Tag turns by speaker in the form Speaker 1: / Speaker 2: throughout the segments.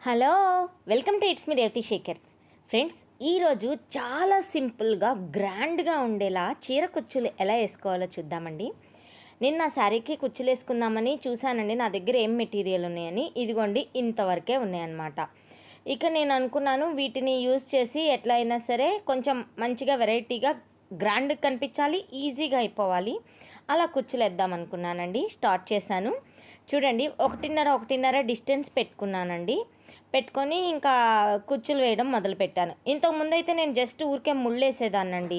Speaker 1: Hello, welcome to it's me Revathi Shekar. Friends, ఈరోజు చాలా సింపుల్గా గ్రాండ్గా ఉండేలా చీర కుచ్చులు ఎలా వేసుకోవాలో చూద్దామండి. నేను నా శారీకి కుచ్చులు వేసుకుందామని చూశానండి, నా దగ్గర ఏం మెటీరియల్ ఉన్నాయని. ఇదిగోండి, ఇంతవరకే ఉన్నాయన్నమాట. ఇక నేను అనుకున్నాను వీటిని యూజ్ చేసి ఎట్లా అయినా సరే కొంచెం మంచిగా వెరైటీగా గ్రాండ్గా కనిపించాలి, ఈజీగా అయిపోవాలి, అలా కుచ్చులు వేద్దాం అనుకున్నానండి. స్టార్ట్ చేశాను. చూడండి, ఒకటిన్నర డిస్టెన్స్ పెట్టుకున్నానండి. పెట్టుకొని ఇంకా కుచ్చులు వేయడం మొదలుపెట్టాను. ఇంతకుముందు అయితే నేను జస్ట్ ఊరికే ముళ్ళేసేదాన్నండి.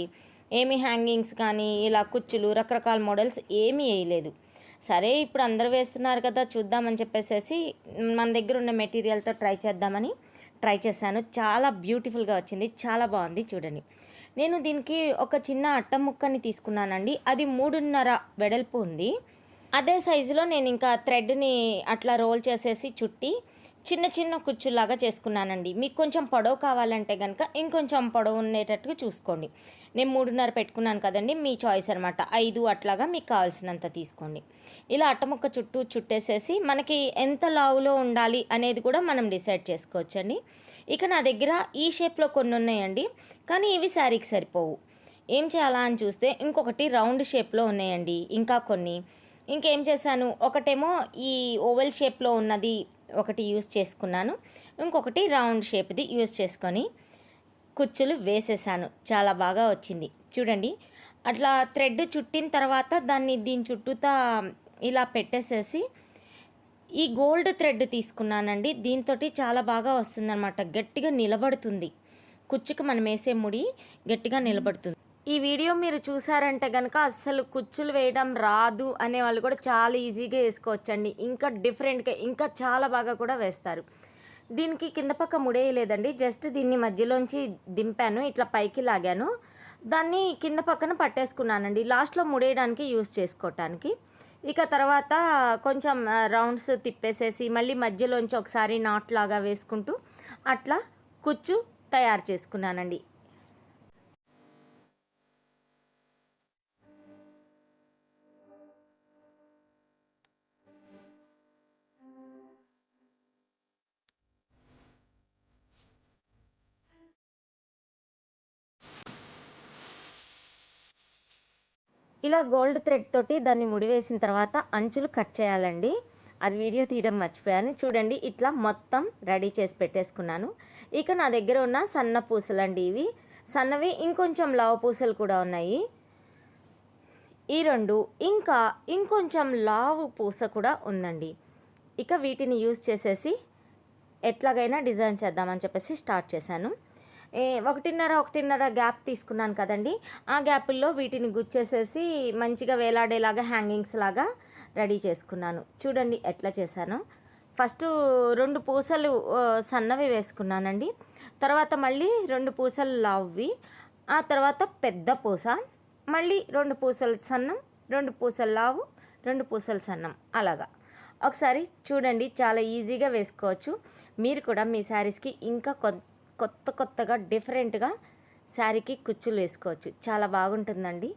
Speaker 1: ఏమి హ్యాంగింగ్స్ కానీ ఇలా కుచ్చులు రకరకాల మోడల్స్ ఏమీ వేయలేదు. సరే, ఇప్పుడు అందరూ వేస్తున్నారు కదా, చూద్దామని చెప్పేసి మన దగ్గర ఉన్న మెటీరియల్తో ట్రై చేశాను. చాలా బ్యూటిఫుల్గా వచ్చింది, చాలా బాగుంది. చూడండి, నేను దీనికి ఒక చిన్న అట్ట ముక్కని తీసుకున్నానండి. అది 3.5 వెడల్పు ఉంది. అదే సైజులో నేను ఇంకా థ్రెడ్ని అట్లా రోల్ చేసేసి చుట్టి చిన్న చిన్న కుచ్చులాగా చేసుకున్నానండి. మీకు కొంచెం పొడవు కావాలంటే కనుక ఇంకొంచెం పొడవు ఉండేటట్టుగా చూసుకోండి. నేను 3.5 పెట్టుకున్నాను కదండి, మీ చాయిస్ అనమాట. 5 అట్లాగా మీకు కావాల్సినంత తీసుకోండి. ఇలా అట్టముక్క చుట్టూ చుట్టేసేసి మనకి ఎంత లావులో ఉండాలి అనేది కూడా మనం డిసైడ్ చేసుకోవచ్చండి. ఇక నా దగ్గర ఈ షేప్లో కొన్ని ఉన్నాయండి, కానీ ఇవి శారీకి సరిపోవు. ఏం చేయాలా అని చూస్తే ఇంకొకటి రౌండ్ షేప్లో ఉన్నాయండి, ఇంకా కొన్ని. ఇంకేం చేశాను, ఒకటేమో ఈ ఓవెల్ షేప్లో ఉన్నది ఒకటి యూస్ చేసుకున్నాను, ఇంకొకటి రౌండ్ షేప్ది యూస్ చేసుకొని కుచ్చులు వేసేసాను. చాలా బాగా వచ్చింది. చూడండి, అట్లా థ్రెడ్ చుట్టిన తర్వాత దీని చుట్టూతా ఇలా పెట్టేసేసి ఈ గోల్డ్ థ్రెడ్ తీసుకున్నానండి. దీంతో చాలా బాగా వస్తుందన్నమాట, గట్టిగా నిలబడుతుంది. కుచ్చుకు మనం వేసే ముడి గట్టిగా నిలబడుతుంది. ఈ వీడియో మీరు చూసారంటే కనుక అస్సలు కుచ్చులు వేయడం రాదు అనే వాళ్ళు కూడా చాలా ఈజీగా వేసుకోవచ్చండి. ఇంకా డిఫరెంట్గా ఇంకా చాలా బాగా కూడా వేస్తారు. దీనికి కింద పక్క ముడేయలేదండి, జస్ట్ దీన్ని మధ్యలోంచి దింపాను, ఇట్లా పైకి లాగాను, దాన్ని కింద పక్కన పట్టేసుకున్నానండి, లాస్ట్లో ముడేయడానికి యూస్ చేసుకోవటానికి. ఇక తర్వాత కొంచెం రౌండ్స్ తిప్పేసేసి మళ్ళీ మధ్యలోంచి ఒకసారి నాట్ లాగా వేసుకుంటూ అట్లా కుచ్చు తయారు చేసుకున్నానండి. ఇలా గోల్డ్ థ్రెడ్ తోటి దాన్ని ముడివేసిన తర్వాత అంచులు కట్ చేయాలండి. అది వీడియో తీయడం మర్చిపోయాను. చూడండి, ఇట్లా మొత్తం రెడీ చేసి పెట్టేసుకున్నాను. ఇక నా దగ్గర ఉన్న సన్న పూసలు అండి, ఇవి సన్నవి, ఇంకొంచెం లావు పూసలు కూడా ఉన్నాయి. ఈ రెండు, ఇంకా ఇంకొంచెం లావు పూస కూడా ఉందండి. ఇక వీటిని యూజ్ చేసేసి ఎట్లాగైనా డిజైన్ చేద్దామని చెప్పేసి స్టార్ట్ చేశాను. ఒకటిన్నర గ్యాప్ తీసుకున్నాను కదండి, ఆ గ్యాపుల్లో వీటిని గుచ్చేసేసి మంచిగా వేలాడేలాగా హ్యాంగింగ్స్ లాగా రెడీ చేసుకున్నాను. చూడండి ఎట్లా చేశాను. ఫస్ట్ 2 పూసలు సన్నవి వేసుకున్నానండి, తర్వాత మళ్ళీ 2 పూసలు లావువి, ఆ తర్వాత పెద్ద పూస, మళ్ళీ 2 పూసలు సన్నం, 2 పూసలు లావు, 2 పూసలు సన్నం, అలాగా ఒకసారి చూడండి. చాలా ఈజీగా వేసుకోవచ్చు. మీరు కూడా మీ శారీస్కి ఇంకా కొత్తగా డిఫరెంట్గా శారీకి కుచ్చులు వేసుకోవచ్చు, చాలా బాగుంటుందండి.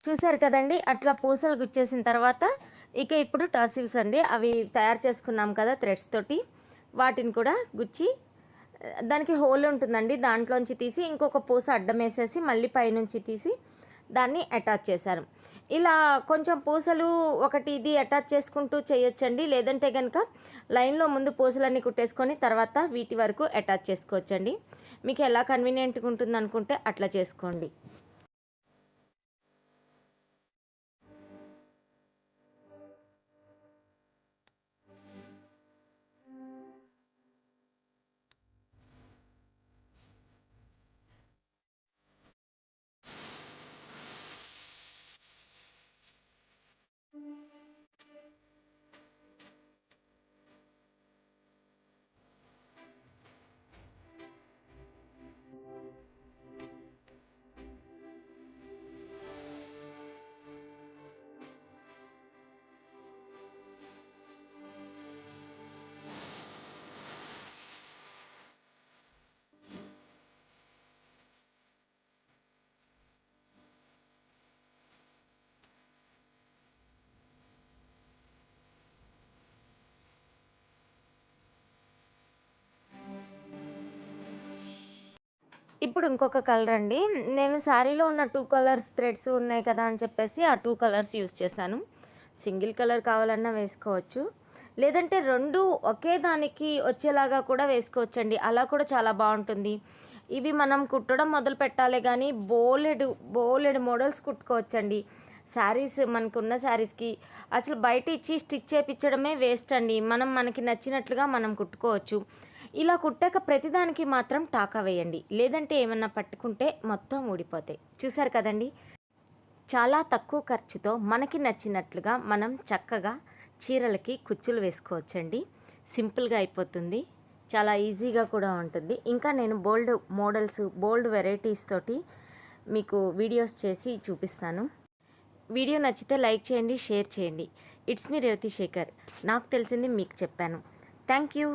Speaker 1: చూసారు కదండి, అట్లా పూసలు గుచ్చేసిన తర్వాత ఇక ఇప్పుడు టాసిల్స్ అండి, అవి తయారు చేసుకున్నాం కదా థ్రెడ్స్ తోటి, వాటిని కూడా గుచ్చి దానికి హోల్ ఉంటుందండి, దాంట్లోంచి తీసి ఇంకొక పూస అడ్డం వేసేసి మళ్ళీ పైనుంచి తీసి దాన్ని అటాచ్ చేశాను. ఇలా కొంచెం పూసలు ఒకటి ఇది అటాచ్ చేసుకుంటూ చేయొచ్చండి, లేదంటే కనుక లైన్లో ముందు పూసలన్నీ కుట్టేసుకొని తర్వాత వీటి వరకు అటాచ్ చేసుకోవచ్చండి. మీకు ఎలా కన్వీనియంట్గా ఉంటుంది అనుకుంటే అట్లా చేసుకోండి. ఇప్పుడు ఇంకొక కలర్ అండి. నేను శారీలో ఉన్న 2 కలర్స్ థ్రెడ్స్ ఉన్నాయి కదా అని చెప్పేసి ఆ 2 కలర్స్ యూజ్ చేశాను. సింగిల్ కలర్ కావాలన్నా వేసుకోవచ్చు. లేదంటే 2 ఒకే దానికి వచ్చేలాగా కూడా వేసుకోవచ్చండి. అలా కూడా చాలా బావుంటుంది. ఇవి మనం కుట్టడం మొదలు పెట్టాలే గానీ బోలెడు మోడల్స్ కుట్టుకోవచ్చండి. శారీస్ మనకున్న శారీస్‌కి అసలు బయట ఇచ్చి స్టిచ్ చేపిచ్చడమే వేస్ట్ అండి. మనకి నచ్చినట్లుగా మనం కుట్టుకోవచ్చు. ఇలా కుట్టాక ప్రతిదానికి మాత్రం టాకా వేయండి. లేదంటే ఏమన్నా పట్టుకుంటే మొత్తం ఊడిపోతాయి. చూసారు కదండీ! చాలా తక్కువ ఖర్చుతో మనకి నచ్చినట్లుగా మనం చక్కగా చీరలకి కుచ్చులు వేసుకోవచ్చండి. సింపుల్‌గా అయిపోతుంది. చాలా ఈజీగా కూడా ఉంటుంది. ఇంకా నేను బోల్డ్ మోడల్స్, బోల్డ్ వెరైటీస్ తోటి మీకు వీడియోస్ చేసి చూపిస్తాను. వీడియో నచ్చితే లైక్ చేయండి, షేర్ చేయండి. It's me Revathi Shekar. నాకు తెలిసింది మీకు చెప్పాను. Thank you.